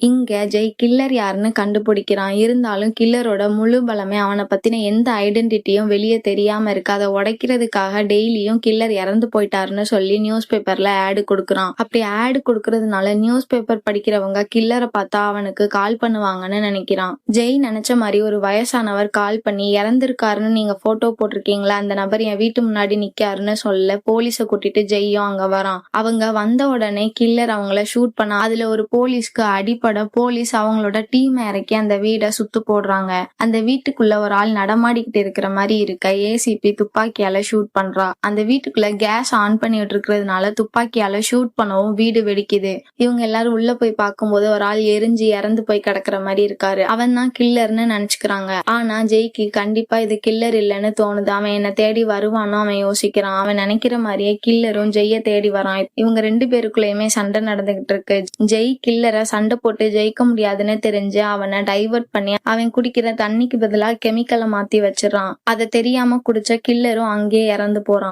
இங்க ஜெய் கில்லர் யாருன்னு கண்டுபிடிக்கிறான். இருந்தாலும் கில்லரோட முழு பலமே அவனை பத்தின எந்த ஐடென்டிட்டியும் வெளியே தெரியாம இருக்கு. அதை உடைக்கிறதுக்காக டெய்லியும் கில்லர் இறந்து போயிட்டாருன்னு சொல்லி நியூஸ் பேப்பர்ல ஆடு கொடுக்குறான். அப்படி ஆடு கொடுக்கறதுனால நியூஸ் பேப்பர் படிக்கிறவங்க கில்லரை பார்த்தா அவனுக்கு கால் பண்ணுவாங்கன்னு நினைக்கிறான். ஜெய் நினைச்ச மாதிரி ஒரு வயசானவர் கால் பண்ணி இறந்திருக்காருன்னு நீங்க போட்டோ போட்டிருக்கீங்களா, அந்த நபர் என் வீட்டு முன்னாடி நிக்காருன்னு சொல்ல போலீஸை கூட்டிட்டு ஜெய்யும் அங்க வரான். அவங்க வந்த உடனே கில்லர் அவங்கள ஷூட் பண்ண அதுல ஒரு போலீஸ்க்கு அடிப்பட போலீஸ் அவங்களோட டீம் இறக்கி அந்த வீடை சுத்து போடுறாங்க. அந்த வீட்டுக்குள்ள ஒரு ஆள் நடமாடிக்கிட்டு இருக்கிற மாதிரி இருக்க ஏசிபி துப்பாக்கியால ஷூட் பண்றா. அந்த வீட்டுக்குள்ள கேஸ் ஆன் பண்ணிட்டு இருக்கிறதுனால துப்பாக்கியால ஷூட் பண்ணவும் வீடு வெடிக்குது. இவங்க எல்லாரும் உள்ள போய் பார்க்கும்போது ஒரு ஆள் எரிஞ்சு இறந்து போய் கிடக்குற மாதிரி இருக்காரு. அவன் தான் கில்லர்னு நினைச்சுக்கிறாங்க. ஆனா ஜெய்க்கு கண்டிப்பா இது கில்லர் இல்லைன்னு தோணுது. அவன் என்ன தேடி வருவான்னு அவன் யோசிக்கிறான். அவன் நினைக்கிற மாதிரியே கில்லரும் ஜெய்ய தேடி வரான். இவங்க 2 பேருக்குள்ளயுமே சண்டை நடந்துகிட்டு இருக்கு. ஜெய் கில்லரை சண்டை போட்டு ஜெயிக்க முடியாதுன்னு தெரிஞ்சு அவனை டைவர்ட் பண்ணி அவன் குடிக்கிற தண்ணிக்கு பதிலா கெமிக்கலை மாத்தி வச்சிடறான். அதை தெரியாம குடிச்ச கில்லரும் அங்கேயே இறந்து போறான்.